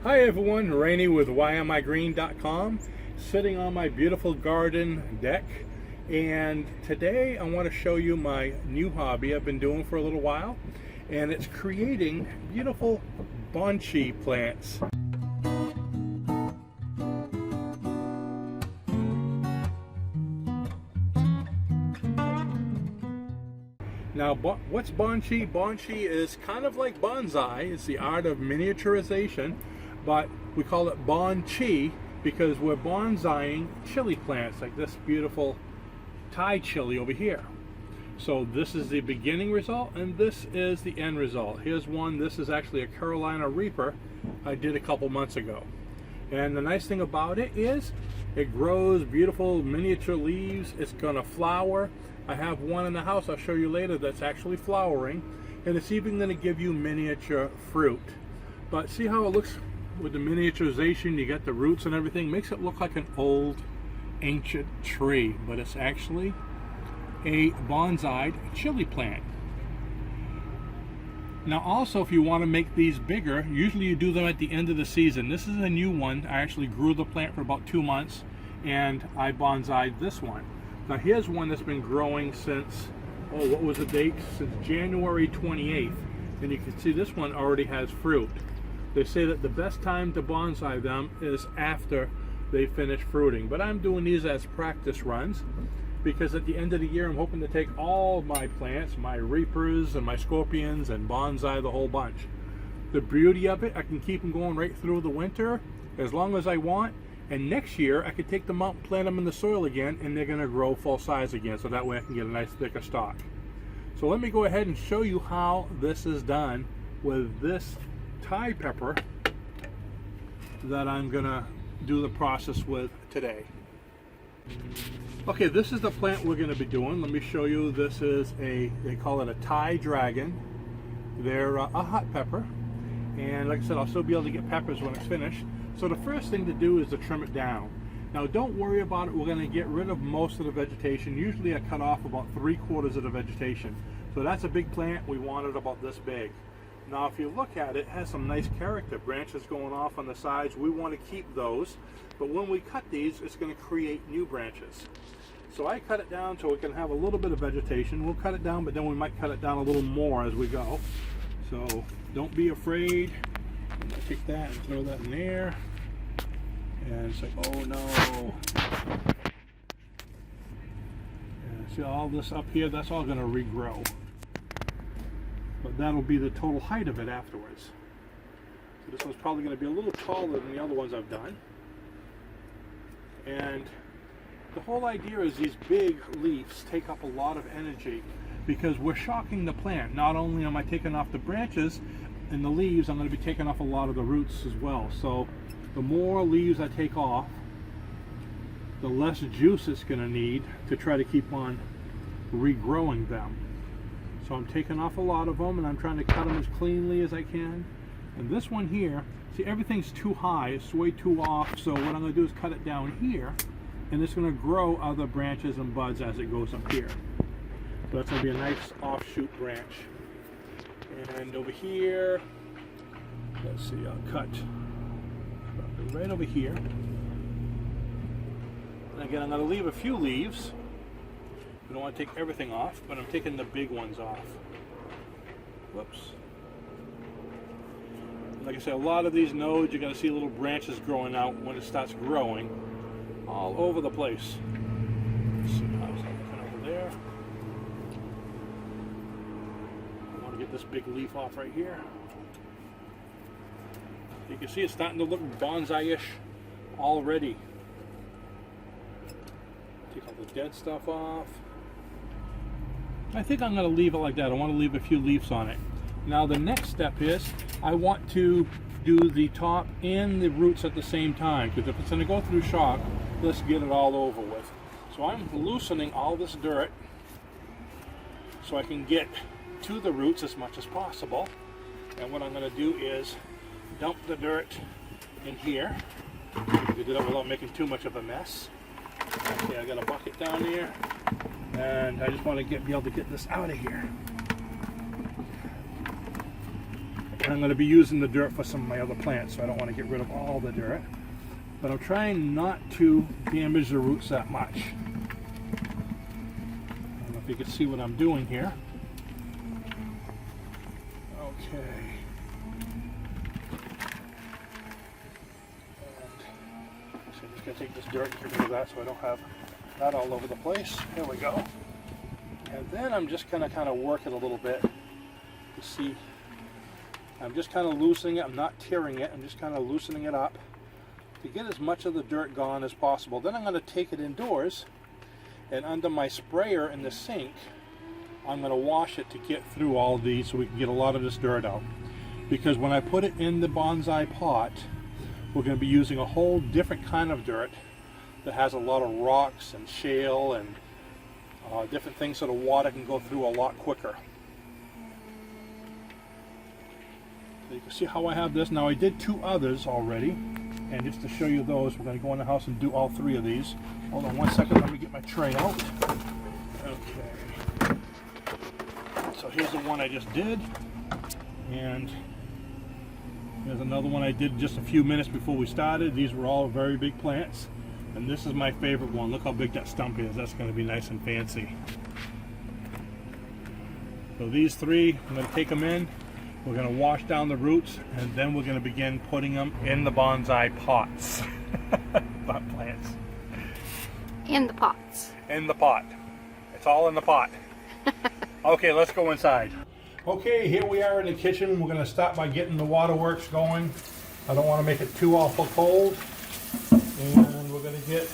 Hi everyone, Rene with whyamigreen.com, sitting on my beautiful garden deck, and today I want to show you my new hobby I've been doing for a little while, and it's creating beautiful Bonchi plants. Now, what's Bonchi? Bonchi is kind of like bonsai. It's the art of miniaturization, but we call it Bonchi because we're bonsaiing chili plants like this beautiful Thai chili over here. So this is the beginning result, and this is the end result. Here's one. This is actually a Carolina Reaper I did a couple months ago. And the nice thing about it is it grows beautiful miniature leaves. It's going to flower. I have one in the house I'll show you later that's actually flowering, and it's even going to give you miniature fruit. But see how it looks with the miniaturization? You get the roots and everything. Makes it look like an old ancient tree, but it's actually a bonsai chili plant. Now also, if you want to make these bigger, usually you do them at the end of the season. This is a new one. I actually grew the plant for about 2 months, and I bonsaied this one. Now here's one that's been growing since, oh, what was the date? Since January 28th. And you can see this one already has fruit. They say that the best time to bonsai them is after they finish fruiting. But I'm doing these as practice runs because at the end of the year I'm hoping to take all my plants, my Reapers and my Scorpions, and bonsai the whole bunch. The beauty of it, I can keep them going right through the winter as long as I want. And next year I could take them out and plant them in the soil again, and they're going to grow full size again, so that way I can get a nice thicker stalk. So let me go ahead and show you how this is done with this Thai pepper that I'm going to do the process with today. Okay, this is the plant we're going to be doing. Let me show you. This is they call it a Thai dragon. They're a hot pepper, and like I said, I'll still be able to get peppers when it's finished. So the first thing to do is to trim it down. Now don't worry about it. We're going to get rid of most of the vegetation. Usually I cut off about 3/4 of the vegetation. So that's a big plant. We want it about this big. Now if you look at it, it has some nice character. Branches going off on the sides. We want to keep those. But when we cut these, it's going to create new branches. So I cut it down so it can have a little bit of vegetation. We'll cut it down, but then we might cut it down a little more as we go. So don't be afraid. I'm going to take that and throw that in there. And it's like, oh no. And see all this up here, that's all going to regrow. But that'll be the total height of it afterwards. So this one's probably going to be a little taller than the other ones I've done. And the whole idea is these big leaves take up a lot of energy because we're shocking the plant. Not only am I taking off the branches and the leaves, I'm going to be taking off a lot of the roots as well. So the more leaves I take off, the less juice it's going to need to try to keep on regrowing them. So I'm taking off a lot of them, and I'm trying to cut them as cleanly as I can. And this one here, see, everything's too high, it's way too off, so what I'm going to do is cut it down here, and it's going to grow other branches and buds as it goes up here. So that's going to be a nice offshoot branch. And over here, let's see, I'll cut right over here. And again, I'm going to leave a few leaves. I don't want to take everything off, but I'm taking the big ones off. Whoops. Like I said, a lot of these nodes, you're going to see little branches growing out when it starts growing all over the place. Let's see, how's that looking over there? I want to get this big leaf off right here. You can see it's starting to look bonsai-ish already. Take all the dead stuff off. I think I'm going to leave it like that. I want to leave a few leaves on it. Now the next step is I want to do the top and the roots at the same time, because if it's going to go through shock, let's get it all over with. So I'm loosening all this dirt so I can get to the roots as much as possible. And what I'm going to do is dump the dirt in here. We did it without making too much of a mess. Okay, I got a bucket down there, and I just want to be able to get this out of here. I'm going to be using the dirt for some of my other plants, so I don't want to get rid of all the dirt. But I'm trying not to damage the roots that much. I don't know if you can see what I'm doing here. Okay. So I'm just going to take this dirt and get rid of that so I don't have that all over the place. There we go. And then I'm just going to kind of work it a little bit to see. I'm just kind of loosening it. I'm not tearing it. I'm just kind of loosening it up to get as much of the dirt gone as possible. Then I'm going to take it indoors, and under my sprayer in the sink, I'm going to wash it to get through all of these so we can get a lot of this dirt out. Because when I put it in the bonsai pot, we're going to be using a whole different kind of dirt that has a lot of rocks and shale and different things, so the water can go through a lot quicker. So you can see how I have this. Now I did 2 others already, and just to show you those, we're going to go in the house and do all 3 of these. Hold on 1 second, let me get my tray out. Okay. So here's the one I just did, and there's another one I did just a few minutes before we started. These were all very big plants, and this is my favorite one. Look how big that stump is. That's going to be nice and fancy. So these 3, I'm going to take them in. We're going to wash down the roots, and then we're going to begin putting them in the bonsai pots. Pot plants. In the pots. In the pot. It's all in the pot. Okay, let's go inside. Okay, here we are in the kitchen. We're going to start by getting the waterworks going. I don't want to make it too awful cold. And we're going to get,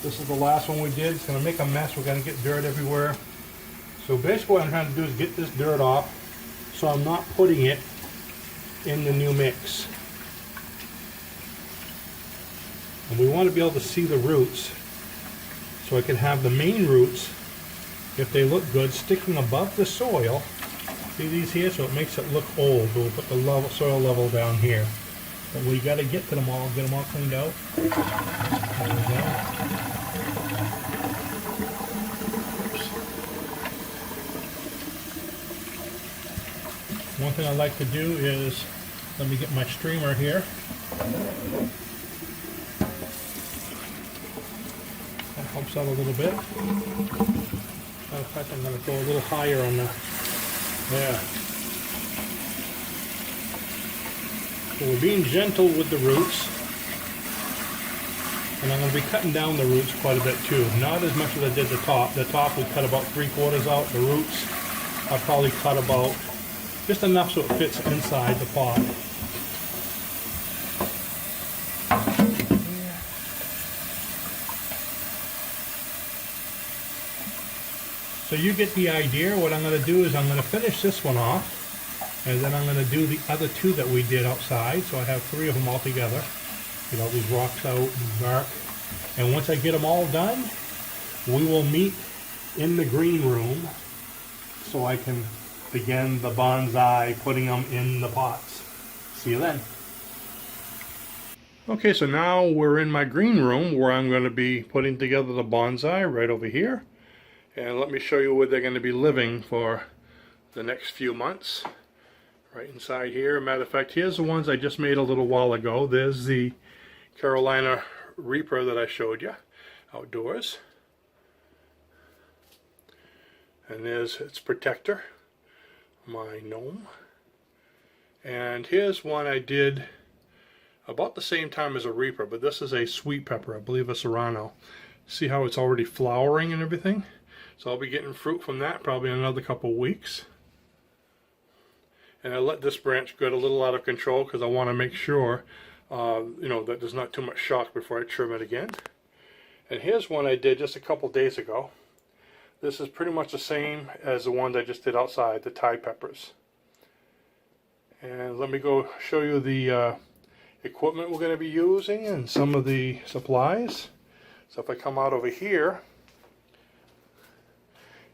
this is the last one we did. It's going to make a mess. We're going to get dirt everywhere. So basically what I'm trying to do is get this dirt off, so I'm not putting it in the new mix. And we want to be able to see the roots, so I can have the main roots, if they look good, sticking above the soil. See these here? So it makes it look old. We'll put the soil level down here. But we got to get to them all, get them all cleaned out. There we go. One thing I like to do is, let me get my streamer here. That helps out a little bit. Matter of fact, I'm going to go a little higher on the, there. So we're being gentle with the roots. And I'm going to be cutting down the roots quite a bit too. Not as much as I did the top. The top we cut about 3/4 out. The roots I probably cut about just enough so it fits inside the pot. So you get the idea. What I'm going to do is I'm going to finish this one off, and then I'm going to do the other 2 that we did outside. So I have 3 of them all together. Get all these rocks out and dark. And once I get them all done, we will meet in the green room so I can begin the bonsai, putting them in the pots. See you then. Okay, so now we're in my green room where I'm going to be putting together the bonsai right over here. And let me show you where they're going to be living for the next few months. Right inside here. Matter of fact, here's the ones I just made a little while ago. There's the Carolina Reaper that I showed you outdoors. And there's its protector, my gnome. And here's one I did about the same time as a Reaper, but this is a sweet pepper, I believe a Serrano. See how it's already flowering and everything? So I'll be getting fruit from that probably in another couple weeks. And I let this branch get a little out of control because I want to make sure you know, that there's not too much shock before I trim it again. And here's one I did just a couple days ago. This is pretty much the same as the ones I just did outside, the Thai peppers. And let me go show you the equipment we're going to be using and some of the supplies. So if I come out over here,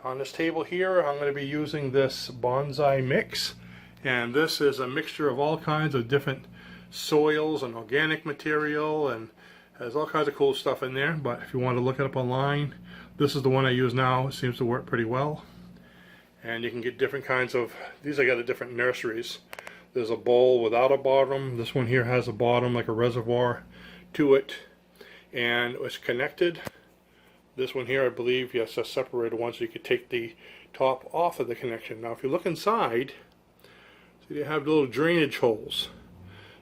on this table here, I'm going to be using this bonsai mix. And this is a mixture of all kinds of different soils and organic material, and has all kinds of cool stuff in there. But if you want to look it up online, this is the one I use now. It seems to work pretty well. And you can get different kinds of, these I got at different nurseries. There's a bowl without a bottom. This one here has a bottom, like a reservoir to it, and it's connected. This one here, I believe, yes, a separated one, so you could take the top off of the connection. Now, if you look inside, see they have little drainage holes.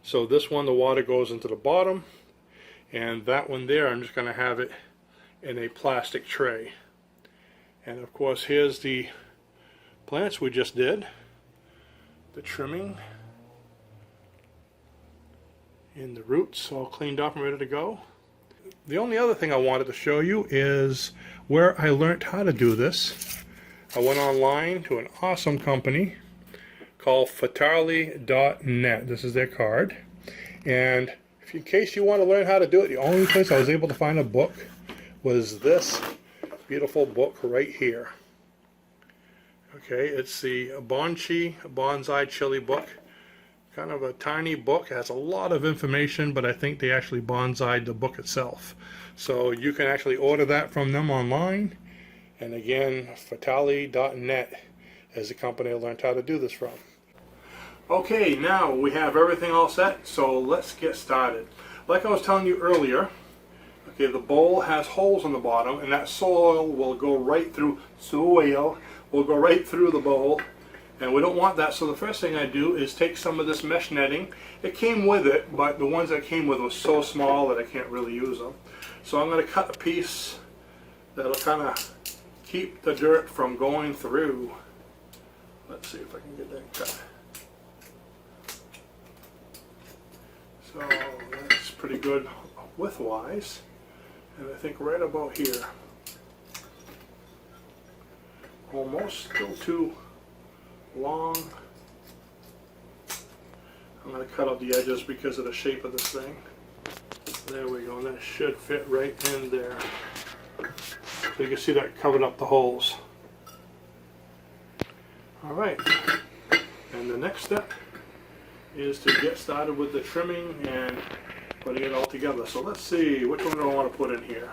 So this one, the water goes into the bottom, and that one there, I'm just going to have it in a plastic tray. And of course, here's the plants we just did, the trimming, and the roots all cleaned up and ready to go. The only other thing I wanted to show you is where I learned how to do this. I went online to an awesome company called Fatalii.net. This is their card. And in case you want to learn how to do it, the only place I was able to find a book was this beautiful book right here. Okay, it's the Bonchi Bonsai Chili book. Kind of a tiny book. It has a lot of information, but I think they actually bonsai'd the book itself. So you can actually order that from them online. And again, Fatalii.net is the company I learned how to do this from. Okay, now we have everything all set, so let's get started. Like I was telling you earlier, okay, the bowl has holes on the bottom, and that soil will go right through the bowl. And we don't want that, so the first thing I do is take some of this mesh netting. It came with it, but the ones that came with were so small that I can't really use them. So I'm going to cut a piece that'll kind of keep the dirt from going through. Let's see if I can get that cut. So that's pretty good width-wise. And I think right about here. Almost, still too long. I'm going to cut out the edges because of the shape of this thing. There we go, and that should fit right in there. So you can see that covered up the holes. Alright, and the next step is to get started with the trimming and putting it all together. So let's see, which one do I want to put in here?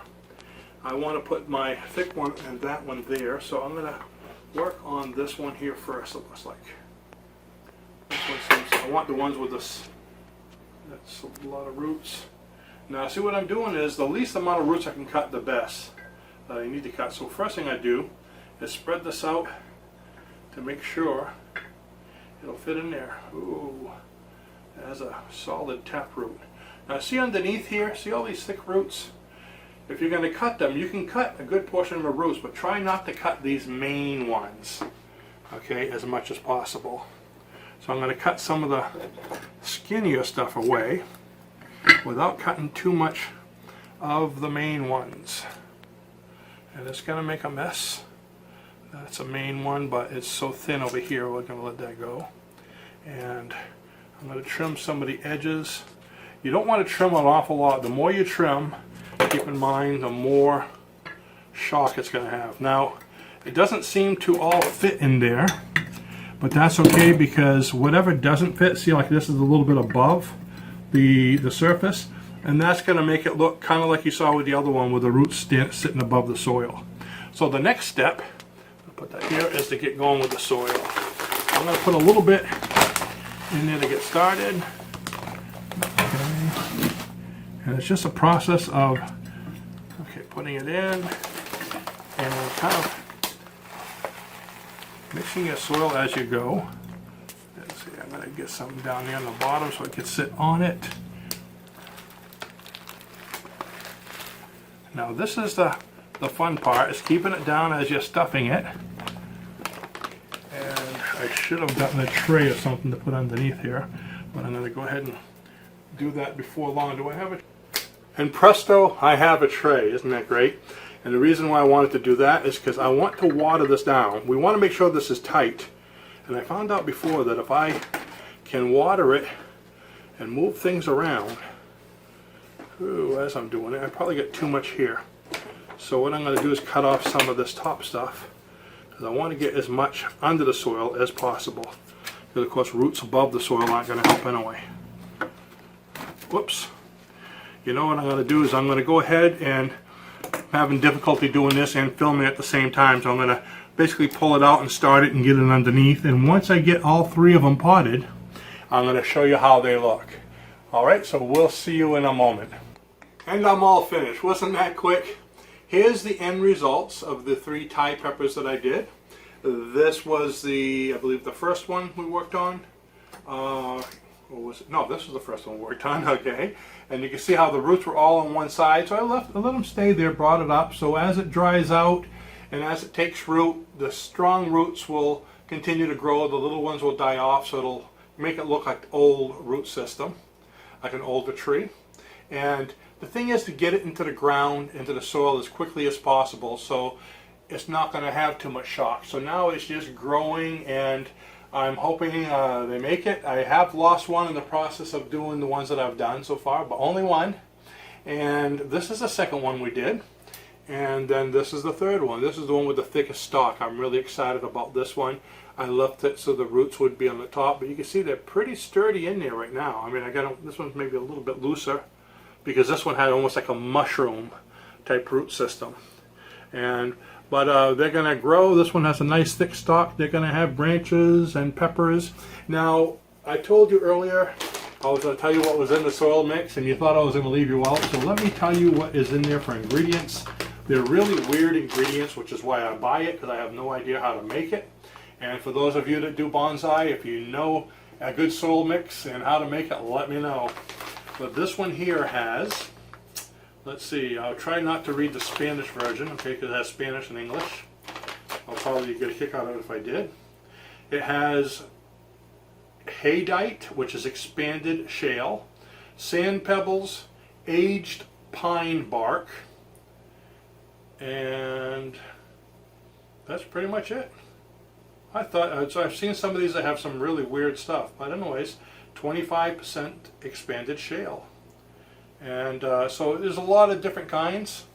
I want to put my thick one and that one there, so I'm going to work on this one here first, it looks like. This one seems, I want the ones with this, that's a lot of roots. Now see what I'm doing is, the least amount of roots I can cut, the best. You need to cut. So first thing I do is spread this out to make sure it'll fit in there. Ooh, it has a solid taproot. Now see underneath here, see all these thick roots? If you're going to cut them, you can cut a good portion of the roots, but try not to cut these main ones, okay, as much as possible. So I'm going to cut some of the skinnier stuff away without cutting too much of the main ones. And it's going to make a mess. That's a main one, but it's so thin over here, we're going to let that go. And I'm going to trim some of the edges. You don't want to trim an awful lot. The more you trim, keep in mind, the more shock it's going to have. Now, it doesn't seem to all fit in there, but that's okay, because whatever doesn't fit, see, like this is a little bit above the surface, and that's going to make it look kind of like you saw with the other one, with the roots sitting above the soil. So the next step, I'll put that here, is to get going with the soil. I'm going to put a little bit in there to get started. Okay. And it's just a process of, okay, putting it in and kind of mixing your soil as you go. Let's see, I'm going to get something down there on the bottom so it can sit on it. Now this is the fun part, is keeping it down as you're stuffing it. And I should have gotten a tray or something to put underneath here, but I'm going to go ahead and do that before long. Do I have it? And presto, I have a tray. Isn't that great? And the reason why I wanted to do that is because I want to water this down. We want to make sure this is tight. And I found out before that if I can water it and move things around, ooh, as I'm doing it, I probably get too much here. So what I'm going to do is cut off some of this top stuff, because I want to get as much under the soil as possible. Because of course roots above the soil aren't going to help anyway. Whoops. You know what I'm going to do is I'm going to go ahead, and I'm having difficulty doing this and filming at the same time, so I'm going to basically pull it out and start it and get it underneath. And once I get all three of them potted, I'm going to show you how they look. All right, so we'll see you in a moment. And I'm all finished. Wasn't that quick? Here's the end results of the 3 Thai peppers that I did. This was I believe the first one we worked on. Or was it? No, this was the first one we worked on, okay. And you can see how the roots were all on one side, so I let them stay there, brought it up. So as it dries out and as it takes root, the strong roots will continue to grow, the little ones will die off, so it'll make it look like the old root system, like an older tree. And the thing is to get it into the ground, into the soil as quickly as possible, so it's not going to have too much shock. So now it's just growing, and I'm hoping they make it. I have lost one in the process of doing the ones that I've done so far, but only one. And this is the second one we did. And then this is the third one. This is the one with the thickest stalk. I'm really excited about this one. I left it so the roots would be on the top, but you can see they're pretty sturdy in there right now. I mean, this one's maybe a little bit looser because this one had almost like a mushroom type root system. But they're going to grow. This one has a nice thick stalk. They're going to have branches and peppers. Now, I told you earlier I was going to tell you what was in the soil mix, and you thought I was going to leave you out. So let me tell you what is in there for ingredients. They're really weird ingredients, which is why I buy it, because I have no idea how to make it. And for those of you that do bonsai, if you know a good soil mix and how to make it, let me know. But this one here has, let's see, I'll try not to read the Spanish version, okay, because it has Spanish and English. I'll probably get a kick out of it if I did. It has haydite, which is expanded shale, sand pebbles, aged pine bark, and that's pretty much it. I thought, so I've seen some of these that have some really weird stuff, but anyways, 25% expanded shale. And so there's a lot of different kinds,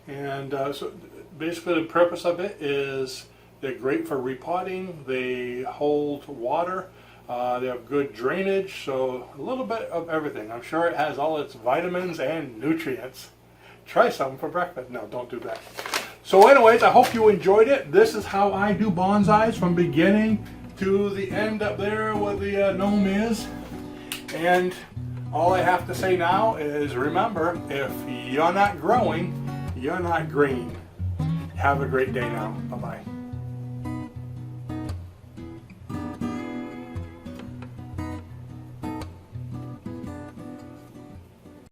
and so basically the purpose of it is they're great for repotting, they hold water, they have good drainage, so a little bit of everything. I'm sure it has all its vitamins and nutrients. Try some for breakfast. No, don't do that. So anyways, I hope you enjoyed it. This is how I do bonsais from beginning to the end up there where the gnome is. And all I have to say now is remember, if you're not growing, you're not green. Have a great day now. Bye-bye.